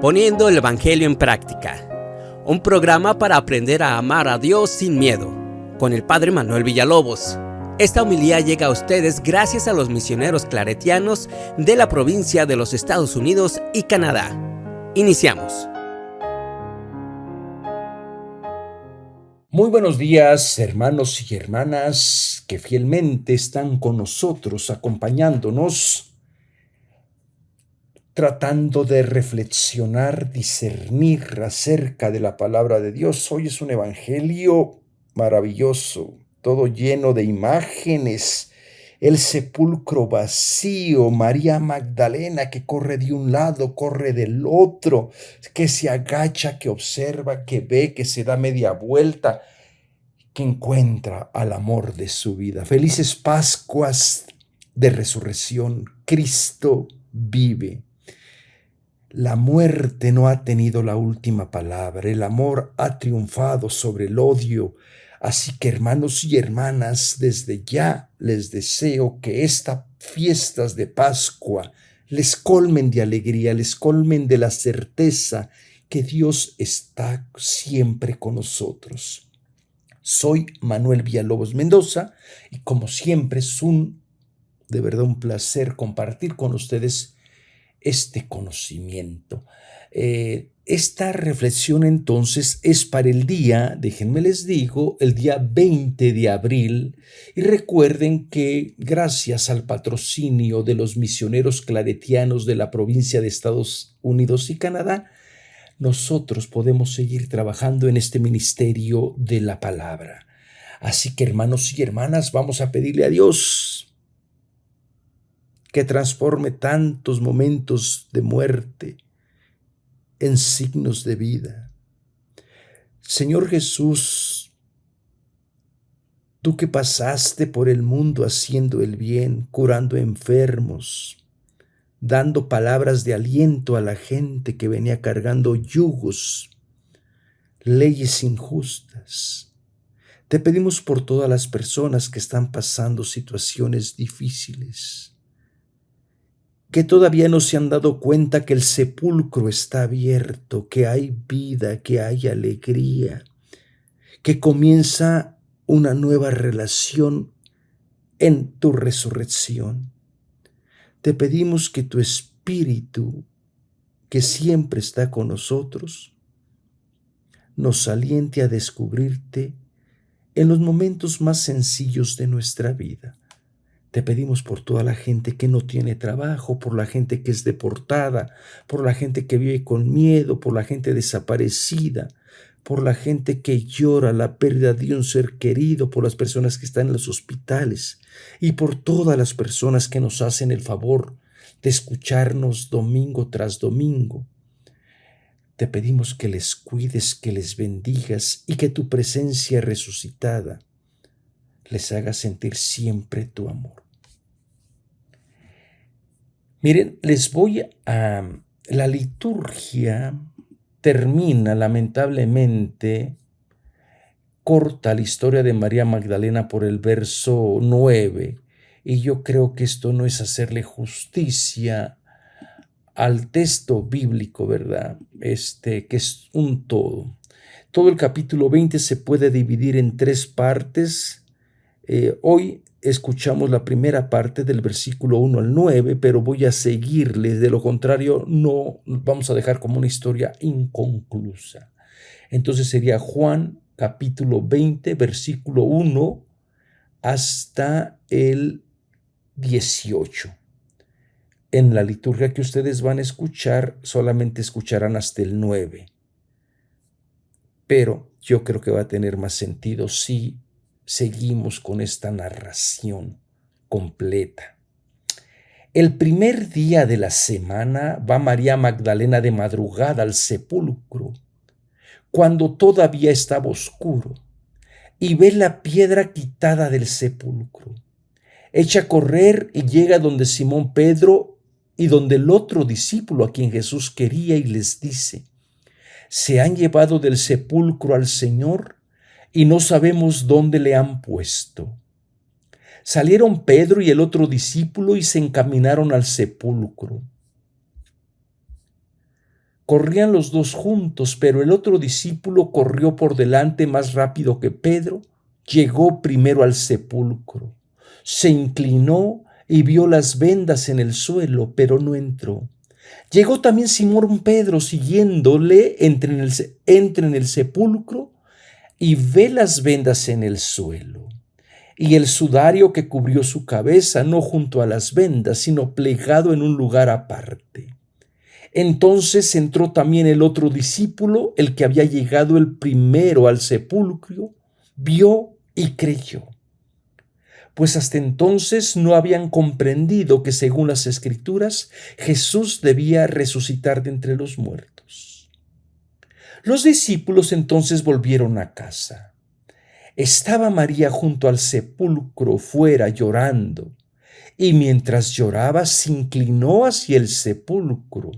Poniendo el Evangelio en práctica. Un programa para aprender a amar a Dios sin miedo, con el Padre Manuel Villalobos. Esta homilía llega a ustedes gracias a los misioneros claretianos de la provincia de los Estados Unidos y Canadá. Iniciamos. Muy buenos días, hermanos y hermanas que fielmente están con nosotros, acompañándonos, tratando de reflexionar, discernir acerca de la palabra de Dios. Hoy es un evangelio maravilloso, todo lleno de imágenes. El sepulcro vacío, María Magdalena que corre de un lado, corre del otro, que se agacha, que observa, que ve, que se da media vuelta, que encuentra al amor de su vida. Felices Pascuas de resurrección. Cristo vive. La muerte no ha tenido la última palabra. El amor ha triunfado sobre el odio. Así que, hermanos y hermanas, desde ya les deseo que estas fiestas de Pascua les colmen de alegría, les colmen de la certeza que Dios está siempre con nosotros. Soy Manuel Villalobos Mendoza y como siempre es de verdad un placer compartir con ustedes este conocimiento. Esta reflexión entonces es para el día, déjenme les digo, el día 20 de abril, y recuerden que gracias al patrocinio de los misioneros claretianos de la provincia de Estados Unidos y Canadá, nosotros podemos seguir trabajando en este ministerio de la palabra. Así que, hermanos y hermanas, vamos a pedirle a Dios que transforme tantos momentos de muerte en signos de vida. Señor Jesús, tú que pasaste por el mundo haciendo el bien, curando enfermos, dando palabras de aliento a la gente que venía cargando yugos, leyes injustas. Te pedimos por todas las personas que están pasando situaciones difíciles, que todavía no se han dado cuenta que el sepulcro está abierto, que hay vida, que hay alegría, que comienza una nueva relación en tu resurrección. Te pedimos que tu Espíritu, que siempre está con nosotros, nos aliente a descubrirte en los momentos más sencillos de nuestra vida. Te pedimos por toda la gente que no tiene trabajo, por la gente que es deportada, por la gente que vive con miedo, por la gente desaparecida, por la gente que llora la pérdida de un ser querido, por las personas que están en los hospitales y por todas las personas que nos hacen el favor de escucharnos domingo tras domingo. Te pedimos que les cuides, que les bendigas y que tu presencia resucitada les haga sentir siempre tu amor. Miren, la liturgia termina lamentablemente, corta la historia de María Magdalena por el verso 9, y yo creo que esto no es hacerle justicia al texto bíblico, ¿verdad? Que es un todo. Todo el capítulo 20 se puede dividir en tres partes. Hoy escuchamos la primera parte del versículo 1 al 9, pero voy a seguirles, de lo contrario no vamos a dejar como una historia inconclusa. Entonces sería Juan capítulo 20, versículo 1 hasta el 18. En la liturgia que ustedes van a escuchar, solamente escucharán hasta el 9. Pero yo creo que va a tener más sentido si seguimos con esta narración completa. El primer día de la semana va María Magdalena de madrugada al sepulcro, cuando todavía estaba oscuro, y ve la piedra quitada del sepulcro. Echa a correr y llega donde Simón Pedro y donde el otro discípulo a quien Jesús quería y les dice: se han llevado del sepulcro al Señor y no sabemos dónde le han puesto. Salieron Pedro y el otro discípulo y se encaminaron al sepulcro. Corrían los dos juntos, pero el otro discípulo corrió por delante más rápido que Pedro. Llegó primero al sepulcro. Se inclinó y vio las vendas en el suelo, pero no entró. Llegó también Simón Pedro siguiéndole, entra en el sepulcro y ve las vendas en el suelo y el sudario que cubrió su cabeza, no junto a las vendas, sino plegado en un lugar aparte. Entonces entró también el otro discípulo, el que había llegado el primero al sepulcro, vio y creyó, pues hasta entonces no habían comprendido que según las Escrituras Jesús debía resucitar de entre los muertos. Los discípulos entonces volvieron a casa. Estaba María junto al sepulcro fuera llorando, y mientras lloraba se inclinó hacia el sepulcro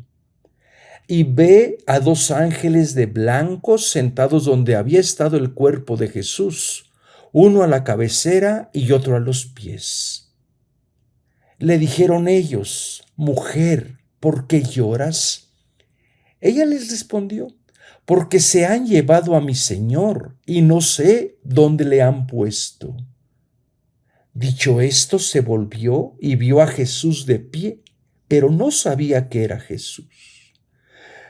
y ve a dos ángeles de blanco sentados donde había estado el cuerpo de Jesús, uno a la cabecera y otro a los pies. Le dijeron ellos: Mujer, ¿por qué lloras? Ella les respondió: Porque se han llevado a mi Señor y no sé dónde le han puesto. Dicho esto, se volvió y vio a Jesús de pie, pero no sabía que era Jesús.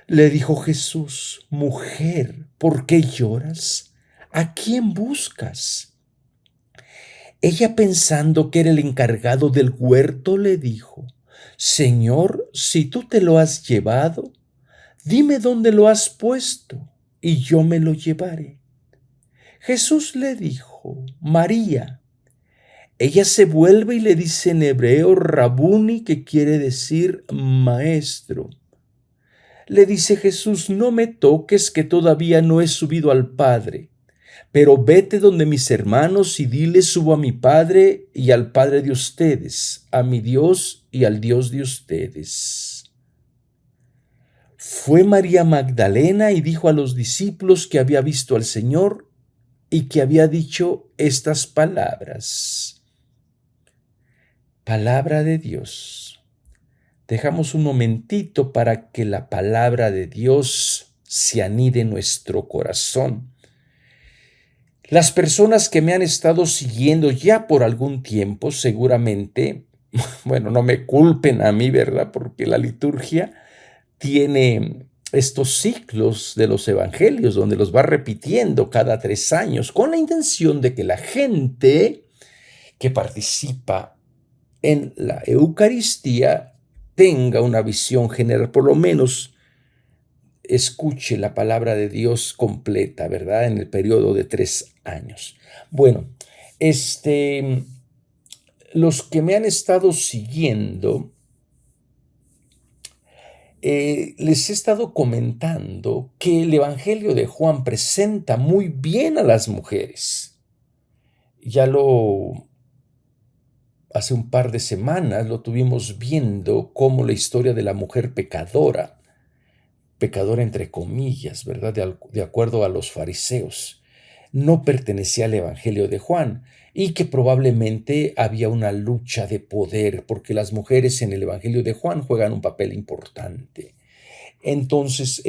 Le dijo Jesús: Mujer, ¿por qué lloras? ¿A quién buscas? Ella, pensando que era el encargado del huerto, le dijo: Señor, si tú te lo has llevado, dime dónde lo has puesto, y yo me lo llevaré. Jesús le dijo: María. Ella se vuelve y le dice en hebreo Rabuni, que quiere decir maestro. Le dice Jesús: No me toques, que todavía no he subido al Padre, pero vete donde mis hermanos y dile: Subo a mi Padre y al Padre de ustedes, a mi Dios y al Dios de ustedes. Fue María Magdalena y dijo a los discípulos que había visto al Señor y que había dicho estas palabras. Palabra de Dios. Dejamos un momentito para que la palabra de Dios se anide en nuestro corazón. Las personas que me han estado siguiendo ya por algún tiempo, seguramente, bueno, no me culpen a mí, ¿verdad? Porque la liturgia tiene estos ciclos de los evangelios donde los va repitiendo cada 3 años con la intención de que la gente que participa en la Eucaristía tenga una visión general, por lo menos escuche la palabra de Dios completa, ¿verdad? En el periodo de 3 años. Bueno, los que me han estado siguiendo, les he estado comentando que el Evangelio de Juan presenta muy bien a las mujeres. Hace un par de semanas lo tuvimos viendo como la historia de la mujer pecadora entre comillas, ¿verdad? De acuerdo a los fariseos, no pertenecía al Evangelio de Juan y que probablemente había una lucha de poder porque las mujeres en el Evangelio de Juan juegan un papel importante. Entonces,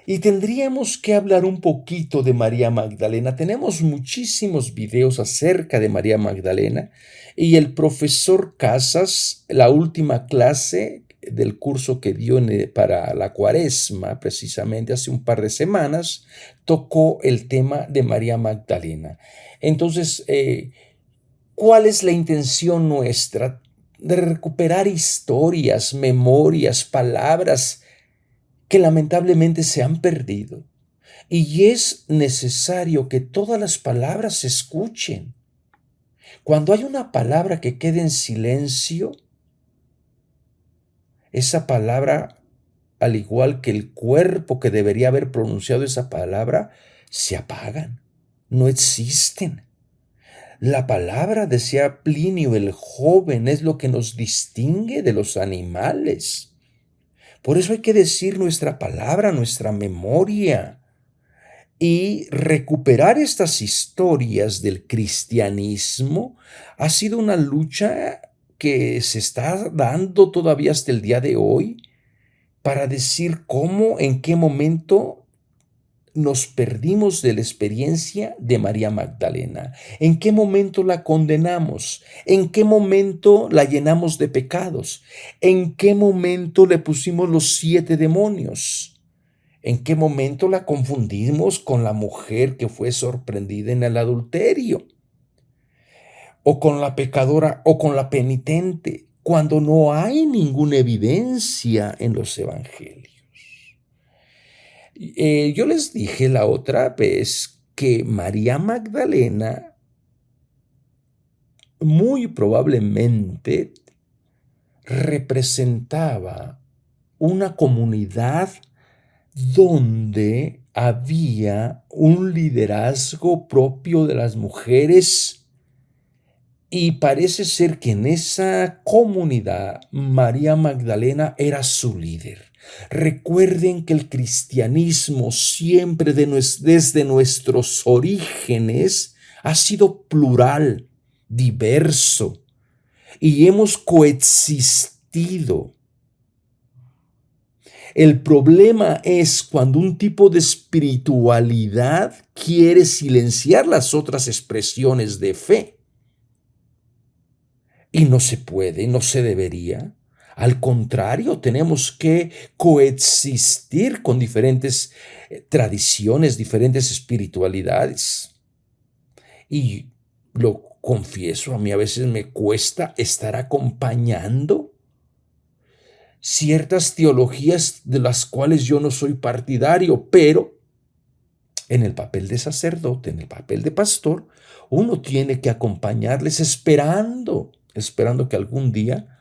y tendríamos que hablar un poquito de María Magdalena. Tenemos muchísimos videos acerca de María Magdalena y el profesor Casas, la última clase del curso que dio para la Cuaresma, precisamente hace un par de semanas, tocó el tema de María Magdalena. Entonces, ¿cuál es la intención nuestra? De recuperar historias, memorias, palabras que lamentablemente se han perdido. Y es necesario que todas las palabras se escuchen. Cuando hay una palabra que quede en silencio, esa palabra, al igual que el cuerpo que debería haber pronunciado esa palabra, se apagan, no existen. La palabra, decía Plinio el joven, es lo que nos distingue de los animales. Por eso hay que decir nuestra palabra, nuestra memoria, y recuperar estas historias del cristianismo ha sido una lucha que se está dando todavía hasta el día de hoy, para decir cómo, en qué momento nos perdimos de la experiencia de María Magdalena. ¿En qué momento la condenamos? ¿En qué momento la llenamos de pecados? ¿En qué momento le pusimos los 7 demonios? ¿En qué momento la confundimos con la mujer que fue sorprendida en el adulterio? ¿O con la pecadora o con la penitente? Cuando no hay ninguna evidencia en los evangelios. Yo les dije la otra vez que María Magdalena muy probablemente representaba una comunidad donde había un liderazgo propio de las mujeres y parece ser que en esa comunidad María Magdalena era su líder. Recuerden que el cristianismo siempre desde nuestros orígenes ha sido plural, diverso, y hemos coexistido. El problema es cuando un tipo de espiritualidad quiere silenciar las otras expresiones de fe. Y no se puede, no se debería. Al contrario, tenemos que coexistir con diferentes tradiciones, diferentes espiritualidades. Y lo confieso, a mí a veces me cuesta estar acompañando ciertas teologías de las cuales yo no soy partidario, pero en el papel de sacerdote, en el papel de pastor, uno tiene que acompañarles esperando que algún día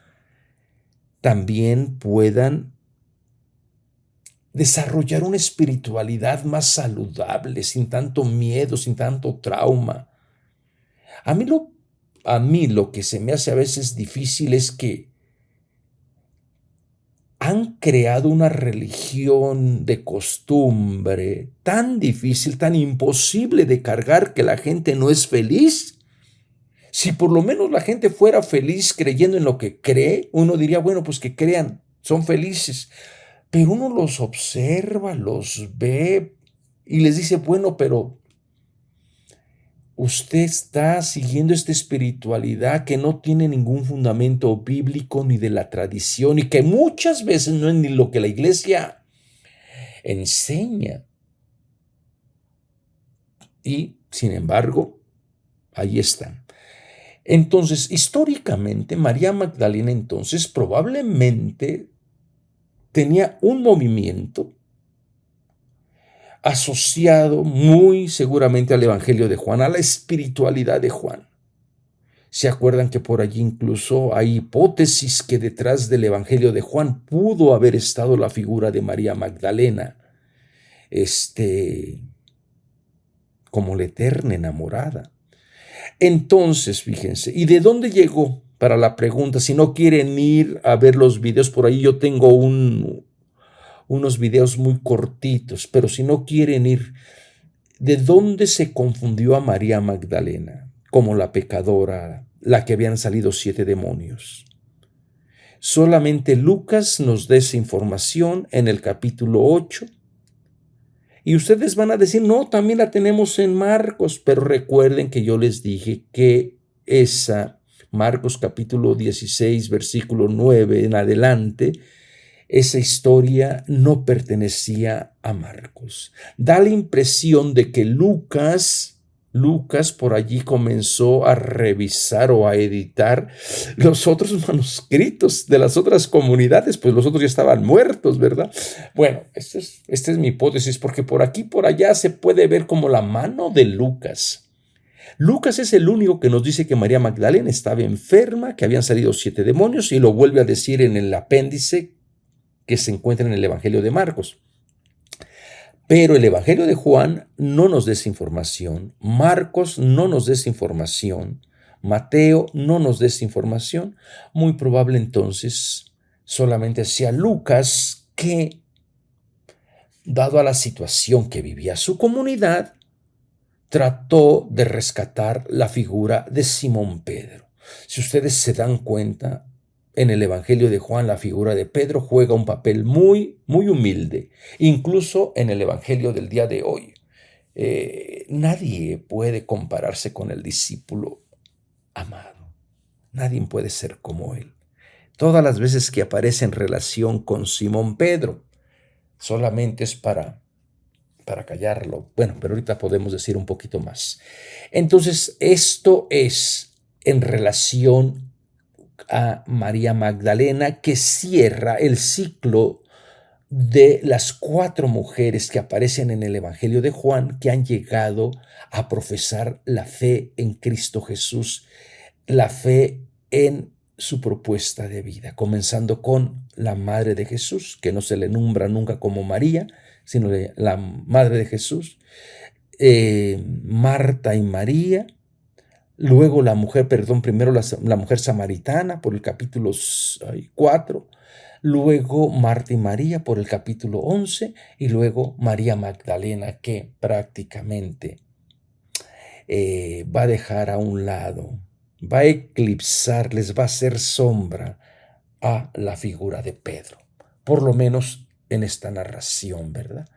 también puedan desarrollar una espiritualidad más saludable, sin tanto miedo, sin tanto trauma. A mí lo que se me hace a veces difícil es que han creado una religión de costumbre tan difícil, tan imposible de cargar, que la gente no es feliz. Si por lo menos la gente fuera feliz creyendo en lo que cree, uno diría, bueno, pues que crean, son felices. Pero uno los observa, los ve y les dice, bueno, pero usted está siguiendo esta espiritualidad que no tiene ningún fundamento bíblico ni de la tradición y que muchas veces no es ni lo que la iglesia enseña. Y, sin embargo, ahí están. Entonces, históricamente, María Magdalena entonces probablemente tenía un movimiento asociado muy seguramente al Evangelio de Juan, a la espiritualidad de Juan. ¿Se acuerdan que por allí incluso hay hipótesis que detrás del Evangelio de Juan pudo haber estado la figura de María Magdalena, como la eterna enamorada? Entonces, fíjense, ¿y de dónde llegó? Para la pregunta, si no quieren ir a ver los videos, por ahí yo tengo unos videos muy cortitos, pero si no quieren ir, ¿de dónde se confundió a María Magdalena como la pecadora, la que habían salido 7 demonios? Solamente Lucas nos da esa información en el capítulo 8. Y ustedes van a decir, no, también la tenemos en Marcos, pero recuerden que yo les dije que Marcos capítulo 16, versículo 9 en adelante, esa historia no pertenecía a Marcos. Da la impresión de que Lucas por allí comenzó a revisar o a editar los otros manuscritos de las otras comunidades, pues los otros ya estaban muertos, ¿verdad? Bueno, esta es mi hipótesis, porque por aquí, por allá se puede ver como la mano de Lucas. Lucas es el único que nos dice que María Magdalena estaba enferma, que habían salido 7 demonios, y lo vuelve a decir en el apéndice que se encuentra en el Evangelio de Marcos. Pero el Evangelio de Juan no nos da esa información, Marcos no nos da esa información, Mateo no nos da esa información. Muy probable entonces solamente sea Lucas que, dado a la situación que vivía su comunidad, trató de rescatar la figura de Simón Pedro. Si ustedes se dan cuenta, en el Evangelio de Juan la figura de Pedro juega un papel muy, muy humilde, incluso en el Evangelio del día de hoy. Nadie puede compararse con el discípulo amado. Nadie puede ser como él. Todas las veces que aparece en relación con Simón Pedro, solamente es para callarlo. Bueno, pero ahorita podemos decir un poquito más. Entonces, esto es en relación a María Magdalena, que cierra el ciclo de las 4 mujeres que aparecen en el Evangelio de Juan, que han llegado a profesar la fe en Cristo Jesús, la fe en su propuesta de vida, comenzando con la madre de Jesús, que no se le nombra nunca como María, sino la madre de Jesús, Marta y María, luego la mujer, primero la mujer samaritana por el capítulo 4, luego Marta y María por el capítulo 11 y luego María Magdalena, que prácticamente va a dejar a un lado, va a eclipsar, les va a hacer sombra a la figura de Pedro, por lo menos en esta narración, ¿verdad?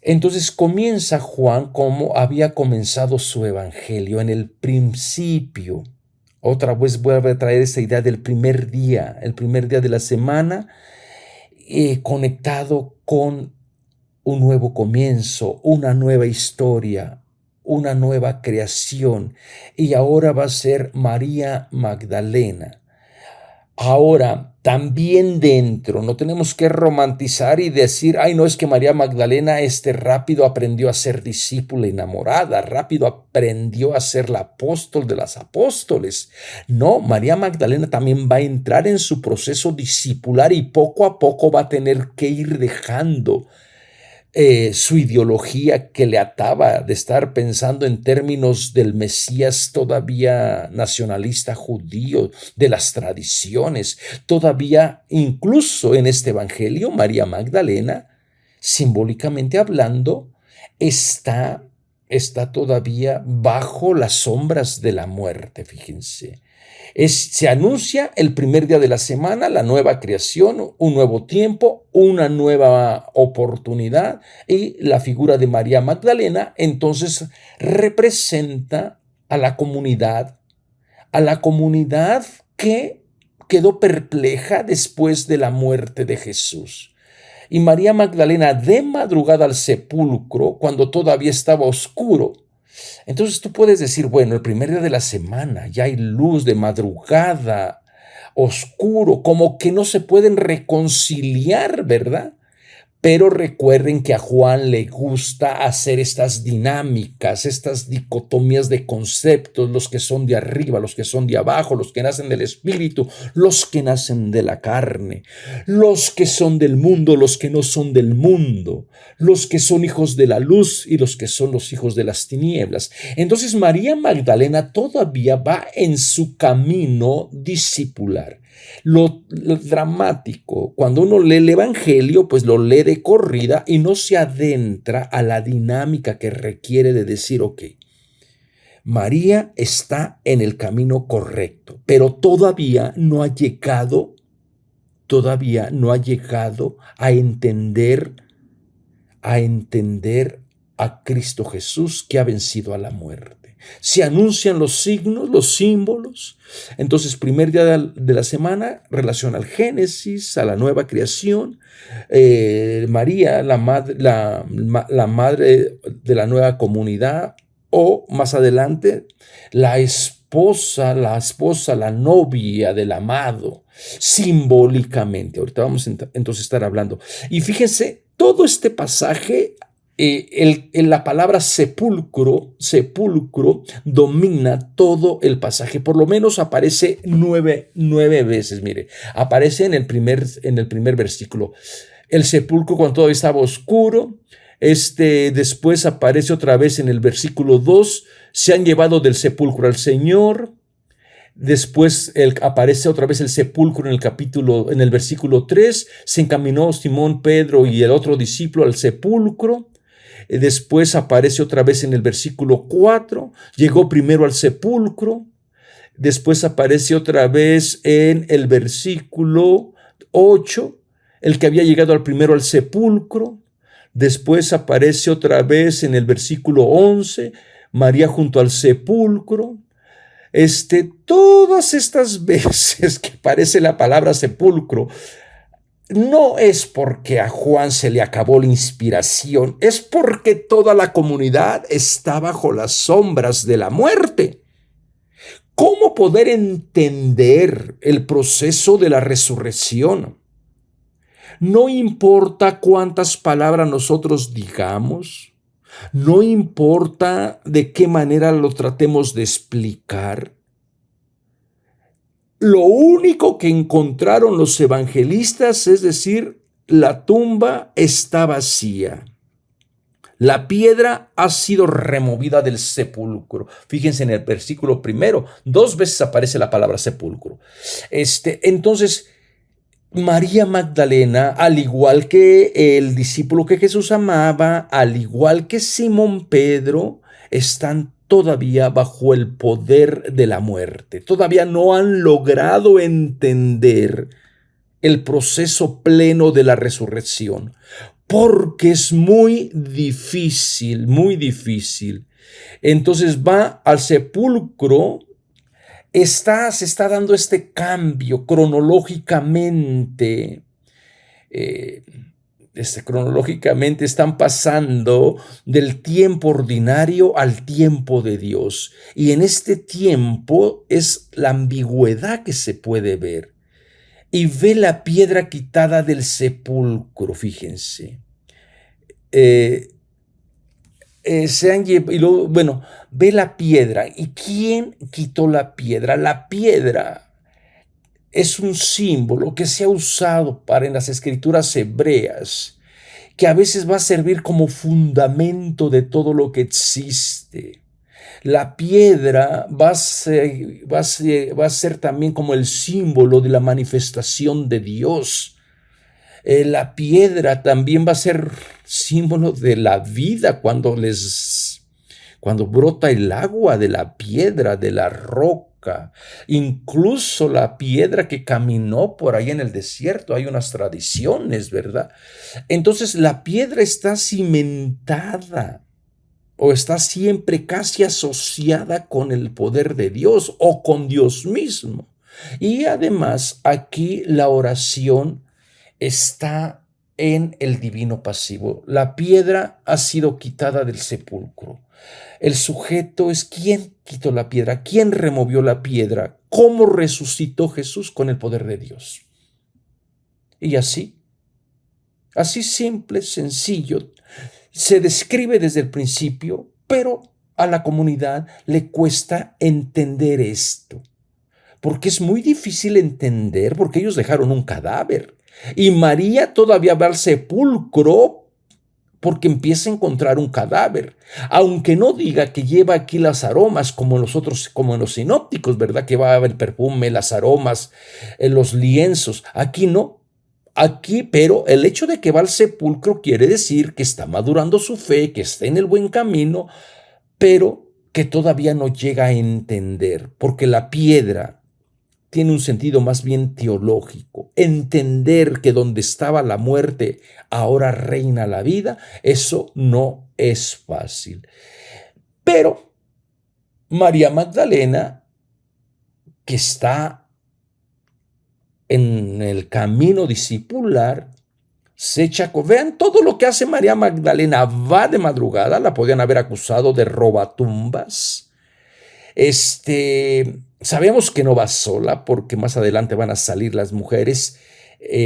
Entonces comienza Juan como había comenzado su evangelio en el principio. Otra vez vuelve a traer esa idea del primer día de la semana, conectado con un nuevo comienzo, una nueva historia, una nueva creación. Y ahora va a ser María Magdalena. Ahora, también dentro, no tenemos que romantizar y decir, ay, no, es que María Magdalena rápido aprendió a ser discípula enamorada, rápido aprendió a ser la apóstol de las apóstoles. No, María Magdalena también va a entrar en su proceso discipular y poco a poco va a tener que ir dejando su ideología que le ataba de estar pensando en términos del Mesías todavía nacionalista judío, de las tradiciones. Todavía, incluso en este evangelio, María Magdalena, simbólicamente hablando, está todavía bajo las sombras de la muerte, fíjense. Se anuncia el primer día de la semana, la nueva creación, un nuevo tiempo, una nueva oportunidad, y la figura de María Magdalena entonces representa a la comunidad que quedó perpleja después de la muerte de Jesús. Y María Magdalena, de madrugada al sepulcro, cuando todavía estaba oscuro. Entonces tú puedes decir, bueno, el primer día de la semana, ya hay luz de madrugada, oscuro, como que no se pueden reconciliar, ¿verdad? Pero recuerden que a Juan le gusta hacer estas dinámicas, estas dicotomías de conceptos, los que son de arriba, los que son de abajo, los que nacen del espíritu, los que nacen de la carne, los que son del mundo, los que no son del mundo, los que son hijos de la luz y los que son los hijos de las tinieblas. Entonces María Magdalena todavía va en su camino discipular. Lo dramático, cuando uno lee el evangelio, pues lo lee de corrida y no se adentra a la dinámica que requiere de decir, ok, María está en el camino correcto, pero todavía no ha llegado a entender a Cristo Jesús, que ha vencido a la muerte. Se anuncian los signos, los símbolos. Entonces, primer día de la semana, relación al Génesis, a la nueva creación. María, la madre de la nueva comunidad, o más adelante, la novia del amado, simbólicamente. Ahorita vamos entonces a estar hablando. Y fíjense, todo este pasaje, la palabra sepulcro domina todo el pasaje. Por lo menos aparece nueve veces. Mire, aparece en el primer versículo. El sepulcro cuando todavía estaba oscuro. Después aparece otra vez en el versículo 2. Se han llevado del sepulcro al Señor. Después aparece otra vez el sepulcro en el versículo 3. Se encaminó Simón, Pedro y el otro discípulo al sepulcro. Después aparece otra vez en el versículo 4. Llegó primero al sepulcro. Después aparece otra vez en el versículo 8, el que había llegado primero al sepulcro. Después aparece otra vez en el versículo 11, María junto al sepulcro. Todas estas veces que aparece la palabra sepulcro, no es porque a Juan se le acabó la inspiración, es porque toda la comunidad está bajo las sombras de la muerte. ¿Cómo poder entender el proceso de la resurrección? No importa cuántas palabras nosotros digamos, no importa de qué manera lo tratemos de explicar. Lo único que encontraron los evangelistas, es decir, la tumba está vacía. La piedra ha sido removida del sepulcro. Fíjense en el versículo primero, 2 veces aparece la palabra sepulcro. Entonces, María Magdalena, al igual que el discípulo que Jesús amaba, al igual que Simón Pedro, están todavía bajo el poder de la muerte. Todavía no han logrado entender el proceso pleno de la resurrección, porque es muy difícil, muy difícil. Entonces va al sepulcro. Se está dando este cambio cronológicamente. Cronológicamente están pasando del tiempo ordinario al tiempo de Dios. Y en este tiempo es la ambigüedad que se puede ver. Y ve la piedra quitada del sepulcro, fíjense. Ve la piedra. ¿Y quién quitó la piedra? La piedra es un símbolo que se ha usado en las escrituras hebreas, que a veces va a servir como fundamento de todo lo que existe. La piedra va a ser también como el símbolo de la manifestación de Dios. La piedra también va a ser símbolo de la vida cuando brota el agua de la piedra, de la roca. Incluso la piedra que caminó por ahí en el desierto, hay unas tradiciones, ¿verdad? Entonces la piedra está cimentada o está siempre casi asociada con el poder de Dios o con Dios mismo. Y además aquí la oración está en el divino pasivo. La piedra ha sido quitada del sepulcro. El sujeto es quién quitó la piedra, quién removió la piedra, cómo resucitó Jesús con el poder de Dios. Y así simple, sencillo, se describe desde el principio, pero a la comunidad le cuesta entender esto, porque es muy difícil entender, porque ellos dejaron un cadáver. Y María todavía va al sepulcro porque empieza a encontrar un cadáver, aunque no diga que lleva aquí las aromas como en los sinópticos, ¿verdad? Que va a haber perfume, las aromas, los lienzos. Aquí no. Aquí, pero el hecho de que va al sepulcro quiere decir que está madurando su fe, que está en el buen camino, pero que todavía no llega a entender, porque la piedra tiene un sentido más bien teológico. Entender que donde estaba la muerte, ahora reina la vida, eso no es fácil. Pero María Magdalena, que está en el camino discipular, vean todo lo que hace María Magdalena. Va de madrugada, la podían haber acusado de robatumbas. Sabemos que no va sola, porque más adelante van a salir las mujeres,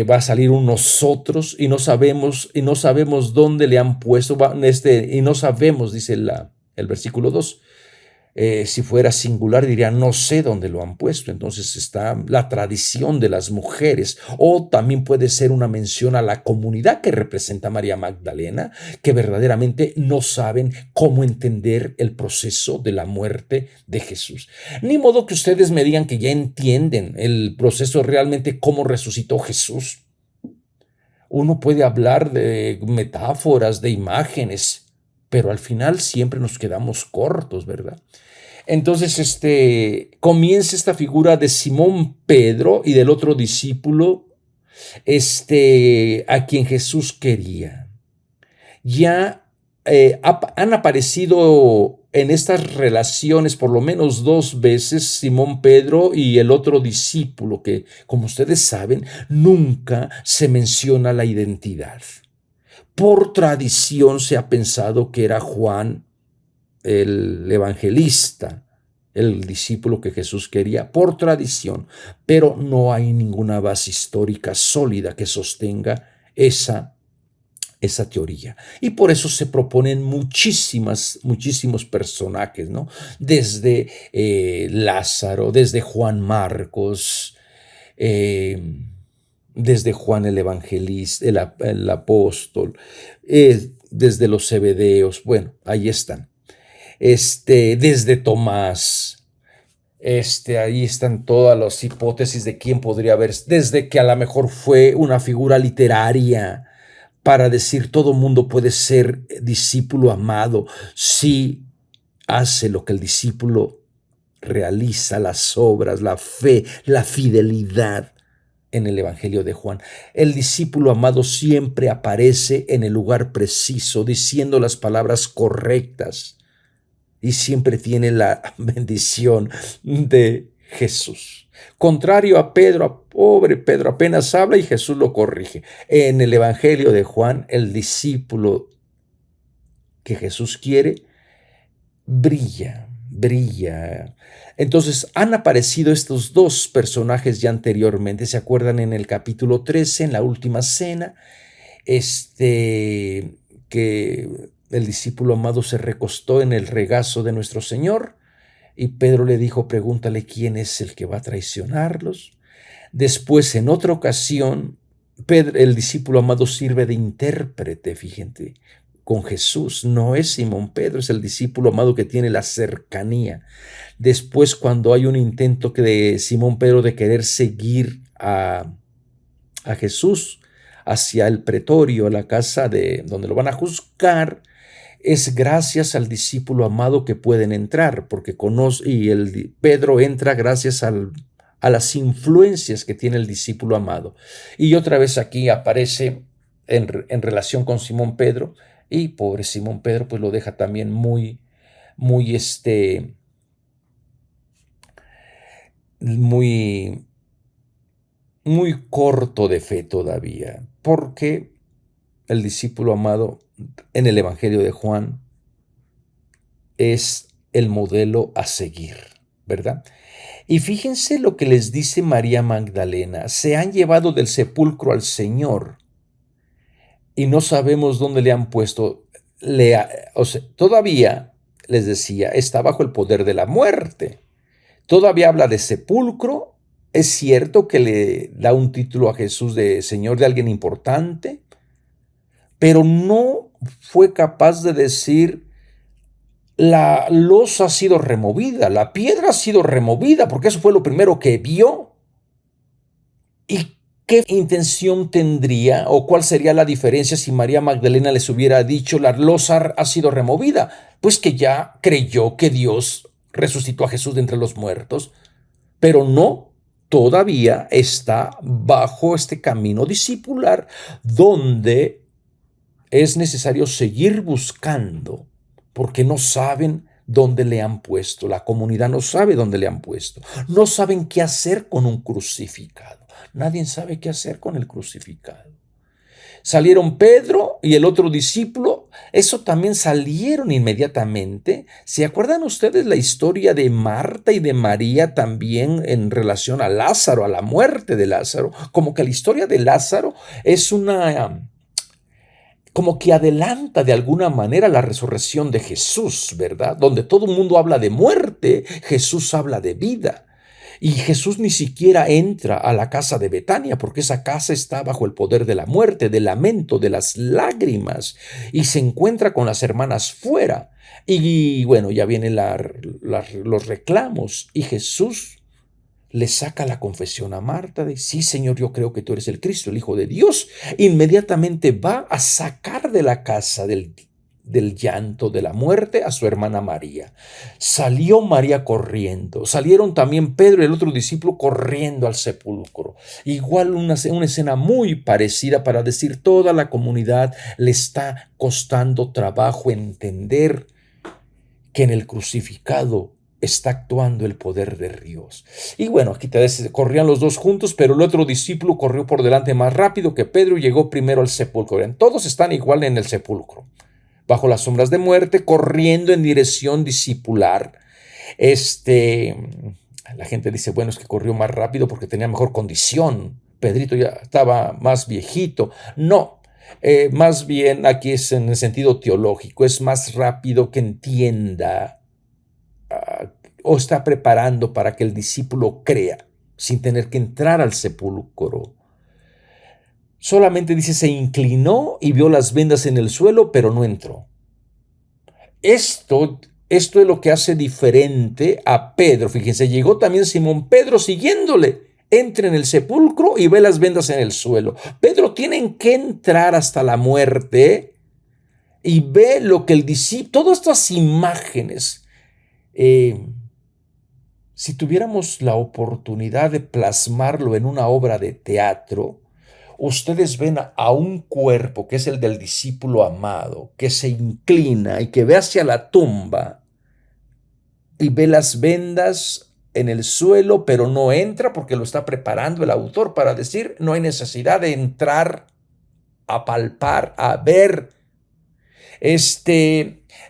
va a salir unos otros y no sabemos dónde le han puesto, y no sabemos, dice el versículo 2. Si fuera singular diría no sé dónde lo han puesto. Entonces está la tradición de las mujeres, o también puede ser una mención a la comunidad que representa María Magdalena, que verdaderamente no saben cómo entender el proceso de la muerte de Jesús. Ni modo que ustedes me digan que ya entienden el proceso realmente, cómo resucitó Jesús. Uno puede hablar de metáforas, de imágenes, pero al final siempre nos quedamos cortos, ¿verdad? Entonces, comienza esta figura de Simón Pedro y del otro discípulo, a quien Jesús quería. Ya han aparecido en estas relaciones por lo menos 2 veces Simón Pedro y el otro discípulo, que, como ustedes saben, nunca se menciona la identidad. Por tradición se ha pensado que era Juan el evangelista, el discípulo que Jesús quería, por tradición, pero no hay ninguna base histórica sólida que sostenga esa teoría. Y por eso se proponen muchísimos personajes, ¿no? Desde Lázaro, desde Juan Marcos, desde Juan el evangelista, el apóstol, desde los Zebedeos, bueno, ahí están. Desde Tomás, ahí están todas las hipótesis de quién podría haber, desde que a lo mejor fue una figura literaria para decir todo mundo puede ser discípulo amado si hace lo que el discípulo realiza, las obras, la fe, la fidelidad. En el Evangelio de Juan, el discípulo amado siempre aparece en el lugar preciso, diciendo las palabras correctas, y siempre tiene la bendición de Jesús. Contrario a Pedro, pobre Pedro apenas habla y Jesús lo corrige. En el Evangelio de Juan, el discípulo que Jesús quiere brilla. Entonces han aparecido estos 2 personajes ya anteriormente. ¿Se acuerdan en el capítulo 13, en la última cena? Que el discípulo amado se recostó en el regazo de nuestro Señor y Pedro le dijo, pregúntale quién es el que va a traicionarlos. Después, en otra ocasión, el discípulo amado sirve de intérprete, fíjense, con Jesús. No es Simón Pedro, es el discípulo amado que tiene la cercanía. Después, cuando hay un intento de Simón Pedro de querer seguir a Jesús hacia el pretorio, la casa de donde lo van a juzgar, es gracias al discípulo amado que pueden entrar, porque conoce, y Pedro entra gracias a las influencias que tiene el discípulo amado. Y otra vez aquí aparece en relación con Simón Pedro, y pobre Simón Pedro pues lo deja también muy corto de fe todavía, porque el discípulo amado en el Evangelio de Juan es el modelo a seguir, ¿verdad? Y fíjense lo que les dice María Magdalena: se han llevado del sepulcro al Señor y no sabemos dónde le han puesto. Todavía, les decía, está bajo el poder de la muerte. Todavía habla de sepulcro. Es cierto que le da un título a Jesús de Señor, de alguien importante, pero no fue capaz de decir la losa ha sido removida, la piedra ha sido removida, porque eso fue lo primero que vio. ¿Y qué intención tendría o cuál sería la diferencia si María Magdalena les hubiera dicho la losa ha sido removida? Pues que ya creyó que Dios resucitó a Jesús de entre los muertos, pero no, todavía está bajo este camino discipular donde es necesario seguir buscando, porque no saben dónde le han puesto. La comunidad no sabe dónde le han puesto. No saben qué hacer con un crucificado. Nadie sabe qué hacer con el crucificado. Salieron Pedro y el otro discípulo, eso también salieron inmediatamente. ¿Se acuerdan ustedes la historia de Marta y de María también en relación a Lázaro, a la muerte de Lázaro? Como que la historia de Lázaro es como que adelanta de alguna manera la resurrección de Jesús, ¿verdad? Donde todo el mundo habla de muerte, Jesús habla de vida. Y Jesús ni siquiera entra a la casa de Betania, porque esa casa está bajo el poder de la muerte, del lamento, de las lágrimas, y se encuentra con las hermanas fuera. Y bueno, ya vienen los reclamos, y Jesús le saca la confesión a Marta de, sí, Señor, yo creo que tú eres el Cristo, el Hijo de Dios. Inmediatamente va a sacar de la casa del del llanto de la muerte a su hermana María. Salió María corriendo. Salieron también Pedro y el otro discípulo corriendo al sepulcro. Igual una escena muy parecida para decir toda la comunidad le está costando trabajo entender que en el crucificado está actuando el poder de Dios. Y bueno, aquí te ves, corrían los dos juntos, pero el otro discípulo corrió por delante más rápido que Pedro y llegó primero al sepulcro. Todos están igual en el sepulcro, bajo las sombras de muerte, corriendo en dirección discipular. La gente dice, bueno, es que corrió más rápido porque tenía mejor condición. Pedrito ya estaba más viejito. No, más bien aquí es en el sentido teológico, es más rápido que entienda o está preparando para que el discípulo crea sin tener que entrar al sepulcro. Solamente dice, se inclinó y vio las vendas en el suelo, pero no entró. Esto es lo que hace diferente a Pedro. Fíjense, llegó también Simón Pedro siguiéndole. Entra en el sepulcro y ve las vendas en el suelo. Pedro tiene que entrar hasta la muerte y ve lo que el discípulo, todas estas imágenes. Si tuviéramos la oportunidad de plasmarlo en una obra de teatro, ustedes ven a un cuerpo que es el del discípulo amado, que se inclina y que ve hacia la tumba y ve las vendas en el suelo, pero no entra porque lo está preparando el autor para decir, no hay necesidad de entrar a palpar, a ver.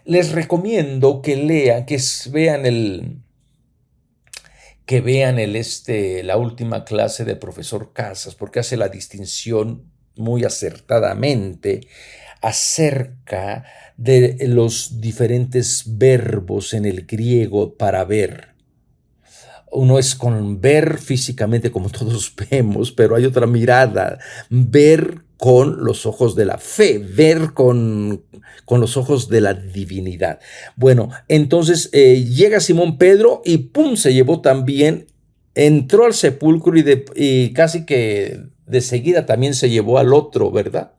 Les recomiendo que lean, que vean la última clase del profesor Casas, porque hace la distinción muy acertadamente acerca de los diferentes verbos en el griego para ver. Uno es con ver físicamente como todos vemos, pero hay otra mirada, ver con los ojos de la fe, ver con los ojos de la divinidad. Bueno, entonces llega Simón Pedro y ¡pum! Se llevó también, entró al sepulcro y casi que de seguida también se llevó al otro, ¿verdad?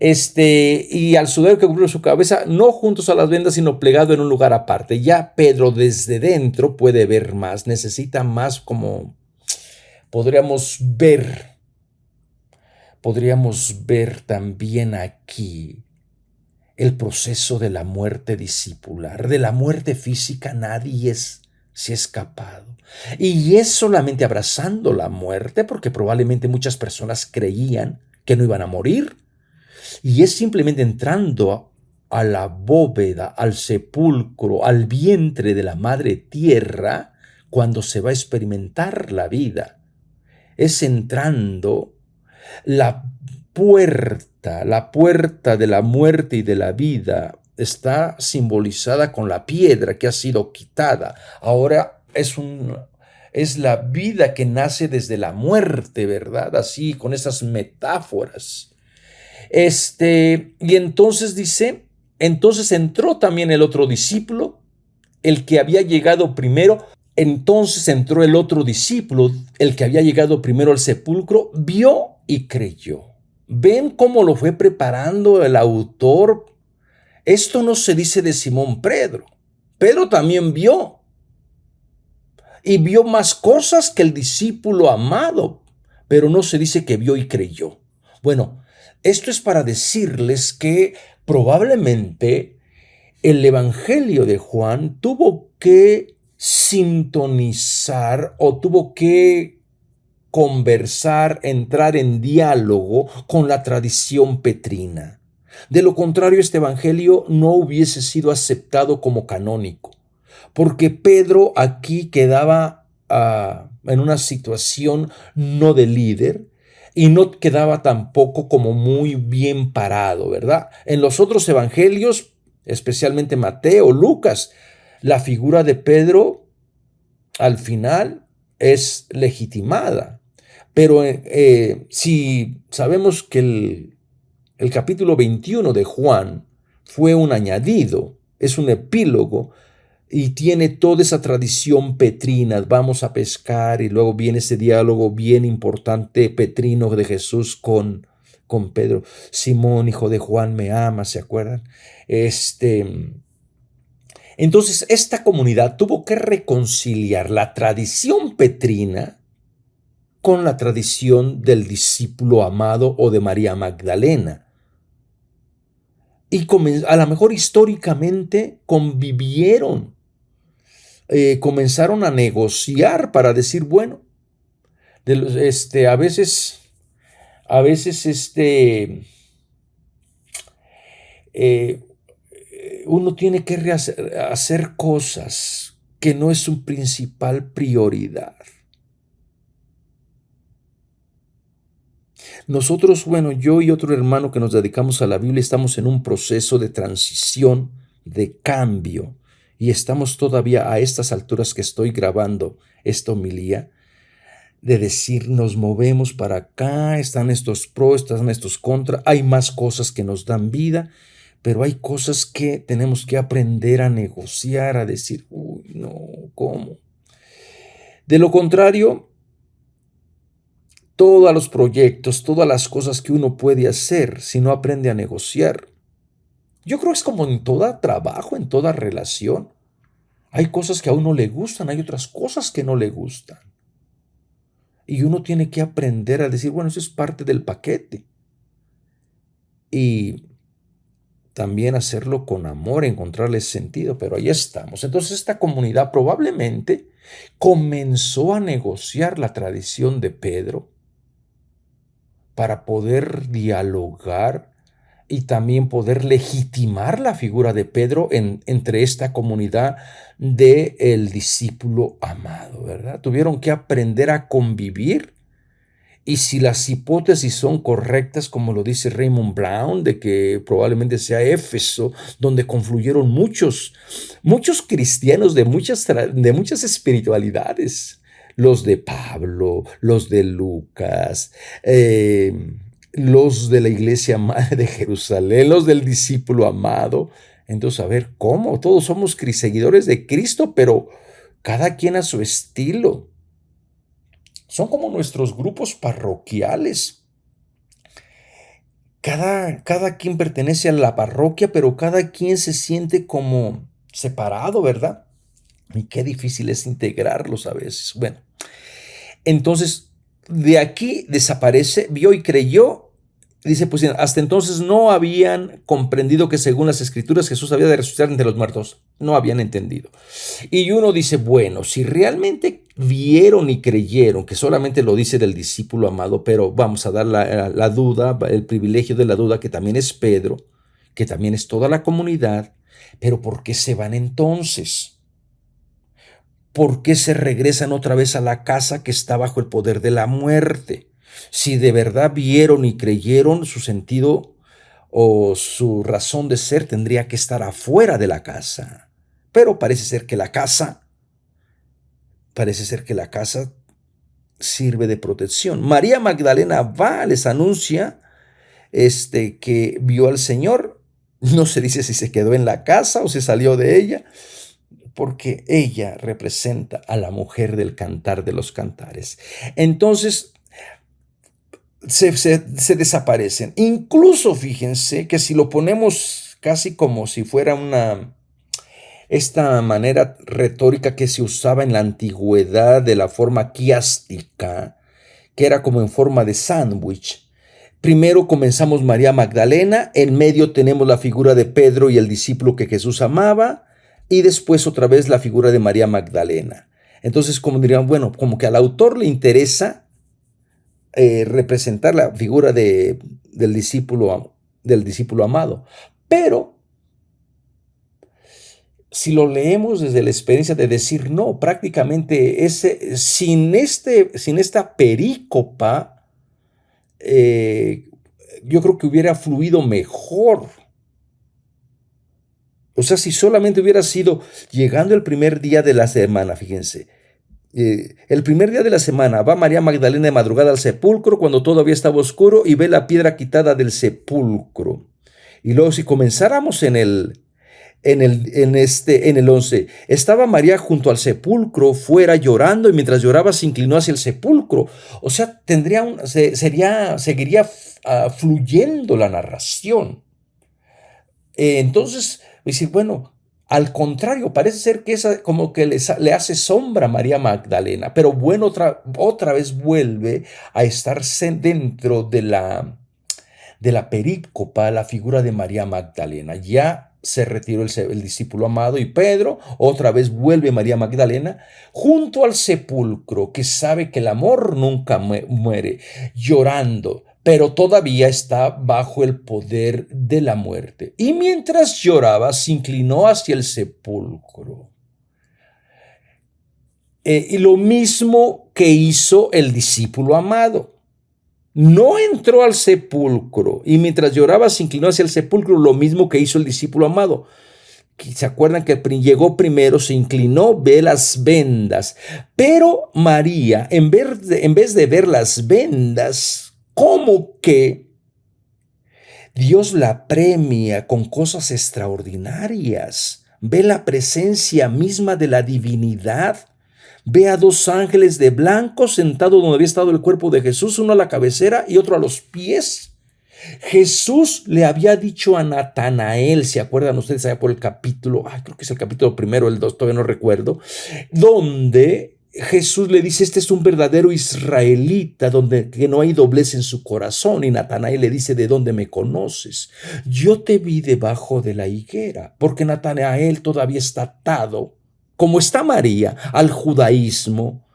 Y al sudario que cubrió su cabeza, no juntos a las vendas, sino plegado en un lugar aparte. Ya Pedro desde dentro puede ver más, necesita más, como podríamos ver también aquí el proceso de la muerte discipular. De la muerte física nadie se ha escapado. Y es solamente abrazando la muerte, porque probablemente muchas personas creían que no iban a morir. Y es simplemente entrando a la bóveda, al sepulcro, al vientre de la madre tierra, cuando se va a experimentar la vida. Es entrando la puerta de la muerte y de la vida está simbolizada con la piedra que ha sido quitada. Ahora es la vida que nace desde la muerte, ¿verdad? Así, con esas metáforas. Y entonces dice, entonces entró también el otro discípulo, el que había llegado primero. Entonces entró el otro discípulo, el que había llegado primero al sepulcro, vio y creyó. ¿Ven cómo lo fue preparando el autor? Esto no se dice de Simón Pedro. Pedro también vio. Y vio más cosas que el discípulo amado, pero no se dice que vio y creyó. Bueno, esto es para decirles que probablemente el Evangelio de Juan tuvo que sintonizar o tuvo que conversar, entrar en diálogo con la tradición petrina. De lo contrario, este Evangelio no hubiese sido aceptado como canónico, porque Pedro aquí quedaba en una situación no de líder, y no quedaba tampoco como muy bien parado, ¿verdad? En los otros evangelios, especialmente Mateo, Lucas, la figura de Pedro al final es legitimada. Pero si sabemos que el capítulo 21 de Juan fue un añadido, es un epílogo, y tiene toda esa tradición petrina, vamos a pescar, y luego viene ese diálogo bien importante petrino de Jesús con con Pedro. Simón, hijo de Juan, ¿me amas? ¿Se acuerdan? Entonces, esta comunidad tuvo que reconciliar la tradición petrina con la tradición del discípulo amado o de María Magdalena. Y a lo mejor históricamente convivieron, comenzaron a negociar para decir, bueno, a veces, uno tiene que hacer cosas que no es su principal prioridad. Nosotros, bueno, yo y otro hermano que nos dedicamos a la Biblia estamos en un proceso de transición, de cambio, y estamos todavía a estas alturas que estoy grabando esta homilía, de decir, nos movemos para acá, están estos pros, están estos contras, hay más cosas que nos dan vida, pero hay cosas que tenemos que aprender a negociar, a decir, uy, no, ¿cómo? De lo contrario, todos los proyectos, todas las cosas que uno puede hacer si no aprende a negociar. Yo creo que es como en todo trabajo, en toda relación. Hay cosas que a uno le gustan, hay otras cosas que no le gustan. Y uno tiene que aprender a decir, bueno, eso es parte del paquete. Y también hacerlo con amor, encontrarle sentido, pero ahí estamos. Entonces esta comunidad probablemente comenzó a negociar la tradición de Pedro para poder dialogar y también poder legitimar la figura de Pedro entre esta comunidad del discípulo amado, ¿verdad? Tuvieron que aprender a convivir, y si las hipótesis son correctas, como lo dice Raymond Brown, de que probablemente sea Éfeso, donde confluyeron muchos cristianos de muchas espiritualidades, los de Pablo, los de Lucas, los de la iglesia madre de Jerusalén, los del discípulo amado. Entonces, a ver, ¿cómo? Todos somos seguidores de Cristo, pero cada quien a su estilo. Son como nuestros grupos parroquiales. Cada quien pertenece a la parroquia, pero cada quien se siente como separado, ¿verdad? Y qué difícil es integrarlos a veces. Bueno, entonces de aquí desaparece, vio y creyó. Dice, pues hasta entonces no habían comprendido que según las escrituras Jesús había de resucitar entre los muertos. No habían entendido. Y uno dice, bueno, si realmente vieron y creyeron, que solamente lo dice del discípulo amado, pero vamos a dar la duda, el privilegio de la duda, que también es Pedro, que también es toda la comunidad, pero ¿por qué se van entonces? ¿Por qué se regresan otra vez a la casa que está bajo el poder de la muerte? Si de verdad vieron y creyeron, su sentido o su razón de ser tendría que estar afuera de la casa. Pero parece ser que la casa sirve de protección. María Magdalena va, les anuncia que vio al Señor. No se dice si se quedó en la casa o se salió de ella, porque ella representa a la mujer del Cantar de los Cantares. Entonces, se desaparecen. Incluso fíjense que si lo ponemos casi como si fuera esta manera retórica que se usaba en la antigüedad de la forma quiástica, que era como en forma de sándwich. Primero comenzamos María Magdalena, en medio tenemos la figura de Pedro y el discípulo que Jesús amaba, y después otra vez la figura de María Magdalena. Entonces, como dirían, bueno, como que al autor le interesa representar la figura del discípulo amado. Pero si lo leemos desde la experiencia de decir, no, prácticamente sin esta perícopa, yo creo que hubiera fluido mejor. O sea, si solamente hubiera sido llegando el primer día de la semana, fíjense, el primer día de la semana va María Magdalena de madrugada al sepulcro cuando todavía estaba oscuro y ve la piedra quitada del sepulcro. Y luego si comenzáramos en el 11, estaba María junto al sepulcro fuera llorando y mientras lloraba se inclinó hacia el sepulcro. O sea, seguiría fluyendo la narración. Entonces, decir, bueno, al contrario, parece ser que esa como que le hace sombra a María Magdalena, pero bueno, otra vez vuelve a estar dentro de la perícopa la figura de María Magdalena. Ya se retiró el discípulo amado y Pedro, otra vez vuelve María Magdalena junto al sepulcro, que sabe que el amor nunca muere, llorando, pero todavía está bajo el poder de la muerte. Y mientras lloraba, se inclinó hacia el sepulcro. Y lo mismo que hizo el discípulo amado. No entró al sepulcro y mientras lloraba se inclinó hacia el sepulcro, lo mismo que hizo el discípulo amado. ¿Se acuerdan que llegó primero, se inclinó, ve las vendas? Pero María, en vez de ver las vendas, como que Dios la premia con cosas extraordinarias. Ve la presencia misma de la divinidad. Ve a dos ángeles de blanco sentados donde había estado el cuerpo de Jesús, uno a la cabecera y otro a los pies. Jesús le había dicho a Natanael, ¿se acuerdan ustedes allá por el capítulo? Creo que es el capítulo primero, el 2, todavía no recuerdo, donde Jesús le dice, este es un verdadero israelita, donde que no hay doblez en su corazón. Y Natanael le dice, ¿de dónde me conoces? Yo te vi debajo de la higuera, porque Natanael todavía está atado, como está María, al judaísmo,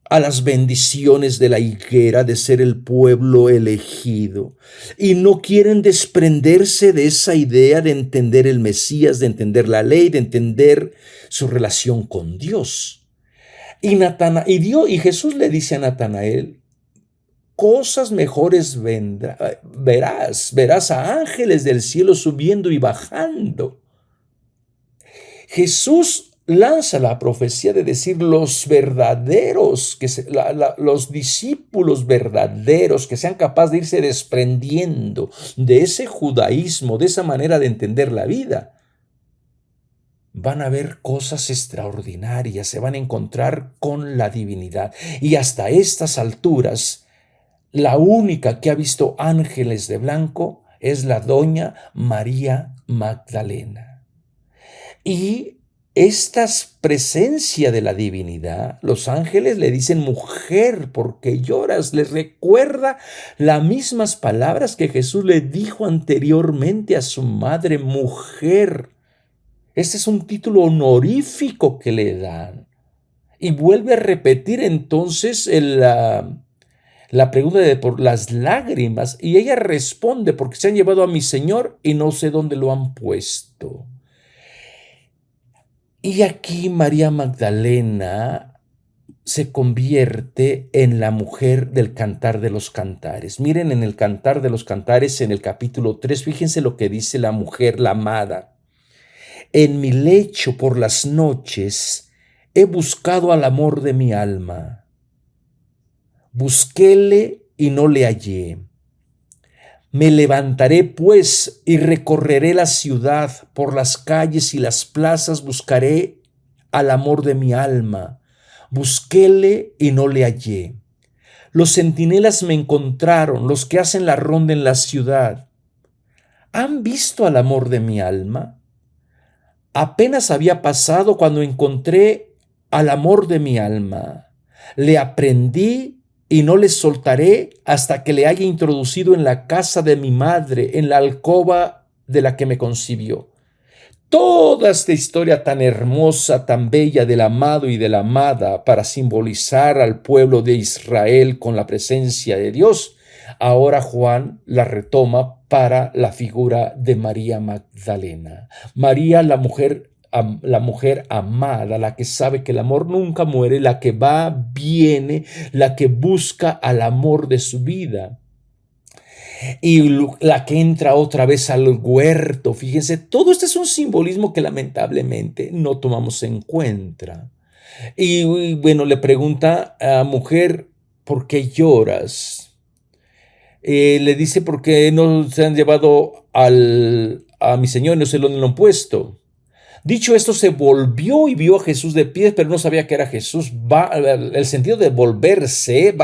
a las bendiciones de la higuera, de ser el pueblo elegido. Y no quieren desprenderse de esa idea de entender el Mesías, de entender la ley, de entender su relación con Dios. Y Jesús le dice a Natanael, cosas mejores verás a ángeles del cielo subiendo y bajando. Jesús lanza la profecía de decir los verdaderos, los discípulos verdaderos que sean capaces de irse desprendiendo de ese judaísmo, de esa manera de entender la vida, van a ver cosas extraordinarias, se van a encontrar con la divinidad. Y hasta estas alturas, la única que ha visto ángeles de blanco es la doña María Magdalena. Y esta presencia de la divinidad, los ángeles le dicen, mujer, ¿por qué lloras? Les recuerda las mismas palabras que Jesús le dijo anteriormente a su madre, mujer. Este es un título honorífico que le dan. Y vuelve a repetir entonces la pregunta de por las lágrimas. Y ella responde, porque se han llevado a mi Señor y no sé dónde lo han puesto. Y aquí María Magdalena se convierte en la mujer del Cantar de los Cantares. Miren en el Cantar de los Cantares, en el capítulo 3, fíjense lo que dice la mujer, la amada. En mi lecho por las noches he buscado al amor de mi alma. Busquéle y no le hallé. Me levantaré pues y recorreré la ciudad, por las calles y las plazas buscaré al amor de mi alma. Busquéle y no le hallé. Los centinelas me encontraron, los que hacen la ronda en la ciudad. ¿Han visto al amor de mi alma? Apenas había pasado cuando encontré al amor de mi alma. Le aprendí y no le soltaré hasta que le haya introducido en la casa de mi madre, en la alcoba de la que me concibió. Toda esta historia tan hermosa, tan bella del amado y de la amada para simbolizar al pueblo de Israel con la presencia de Dios, ahora Juan la retoma para la figura de María Magdalena. María, la mujer amada, la que sabe que el amor nunca muere, la que va, viene, la que busca al amor de su vida. Y la que entra otra vez al huerto. Fíjense, todo esto es un simbolismo que lamentablemente no tomamos en cuenta. Y bueno, le pregunta a mujer, ¿por qué lloras? Le dice, ¿por qué no se han llevado a mi Señor y no se lo han puesto? Dicho esto, se volvió y vio a Jesús de pie, pero no sabía que era Jesús. El sentido de volverse,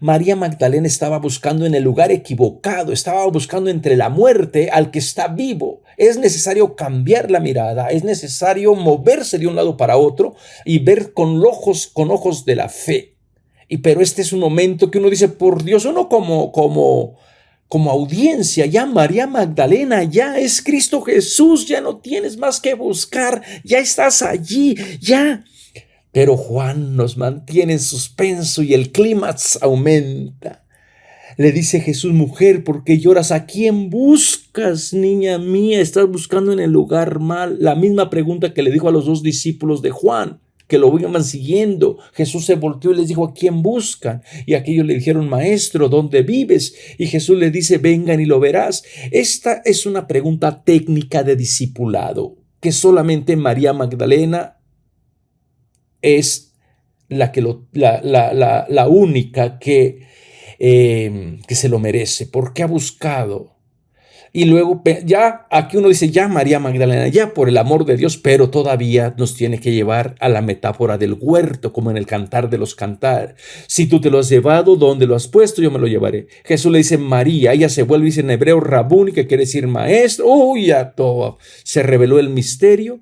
María Magdalena estaba buscando en el lugar equivocado, estaba buscando entre la muerte al que está vivo. Es necesario cambiar la mirada, es necesario moverse de un lado para otro y ver con ojos de la fe. Pero este es un momento que uno dice, por Dios, uno como audiencia, ya María Magdalena, ya es Cristo Jesús, ya no tienes más que buscar, ya estás allí, ya. Pero Juan nos mantiene en suspenso y el clímax aumenta. Le dice Jesús: mujer, ¿por qué lloras? ¿A quién buscas, niña mía? Estás buscando en el lugar mal. La misma pregunta que le dijo a los 2 discípulos de Juan, que lo iban siguiendo. Jesús se volteó y les dijo: ¿a quién buscan? Y aquellos le dijeron: maestro, ¿dónde vives? Y Jesús le dice: vengan y lo verás. Esta es una pregunta técnica de discipulado, que solamente María Magdalena es la única que se lo merece, porque ha buscado. Y luego ya aquí uno dice: ya María Magdalena, ya por el amor de Dios, pero todavía nos tiene que llevar a la metáfora del huerto, como en el Cantar de los Cantares. Si tú te lo has llevado, ¿dónde lo has puesto? Yo me lo llevaré. Jesús le dice María, ella se vuelve y dice en hebreo Rabuni, que quiere decir maestro. Ya todo se reveló el misterio.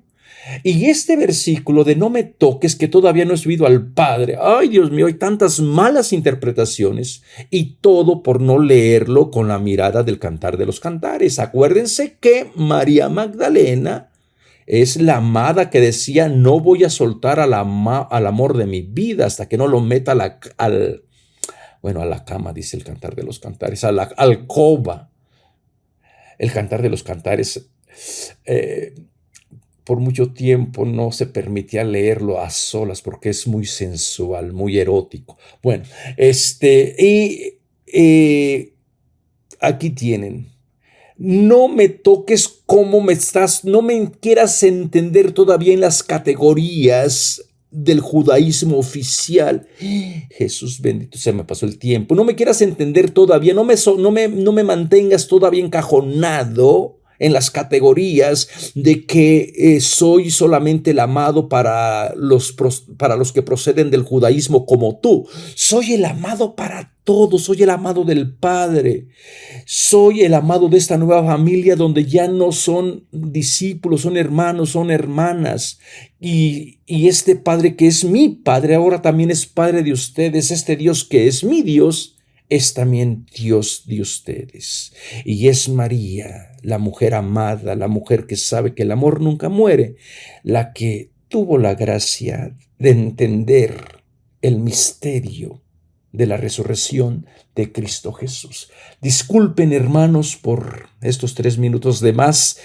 Y este versículo de no me toques, que todavía no he subido al Padre. Ay, Dios mío, hay tantas malas interpretaciones y todo por no leerlo con la mirada del Cantar de los Cantares. Acuérdense que María Magdalena es la amada que decía: no voy a soltar al amor de mi vida hasta que no lo meta a la cama, dice el Cantar de los Cantares, a la alcoba. El Cantar de los Cantares por mucho tiempo no se permitía leerlo a solas porque es muy sensual, muy erótico. Bueno, aquí tienen. No me toques cómo me estás, no me quieras entender todavía en las categorías del judaísmo oficial. Jesús bendito, se me pasó el tiempo. No me quieras entender todavía, no me mantengas todavía encajonado en las categorías de que soy solamente el amado para los que proceden del judaísmo como tú. Soy el amado para todos, soy el amado del Padre, soy el amado de esta nueva familia donde ya no son discípulos, son hermanos, son hermanas. Y este Padre que es mi Padre ahora también es Padre de ustedes. Este Dios que es mi Dios es también Dios de ustedes. Y es María, la mujer amada, la mujer que sabe que el amor nunca muere, la que tuvo la gracia de entender el misterio de la resurrección de Cristo Jesús. Disculpen, hermanos, por estos 3 minutos de más.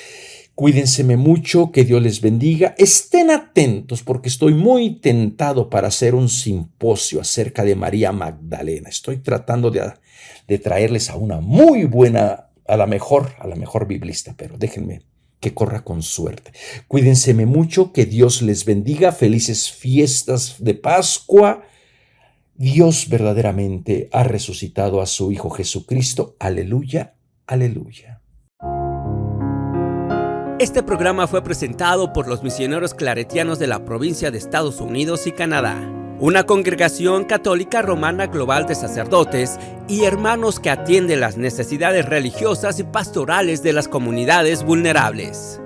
Cuídense mucho, que Dios les bendiga. Estén atentos porque estoy muy tentado para hacer un simposio acerca de María Magdalena. Estoy tratando de traerles a una muy buena, a la mejor biblista, pero déjenme que corra con suerte. Cuídense mucho, que Dios les bendiga. Felices fiestas de Pascua. Dios verdaderamente ha resucitado a su Hijo Jesucristo. Aleluya, aleluya. Este programa fue presentado por los misioneros claretianos de la provincia de Estados Unidos y Canadá, una congregación católica romana global de sacerdotes y hermanos que atiende las necesidades religiosas y pastorales de las comunidades vulnerables.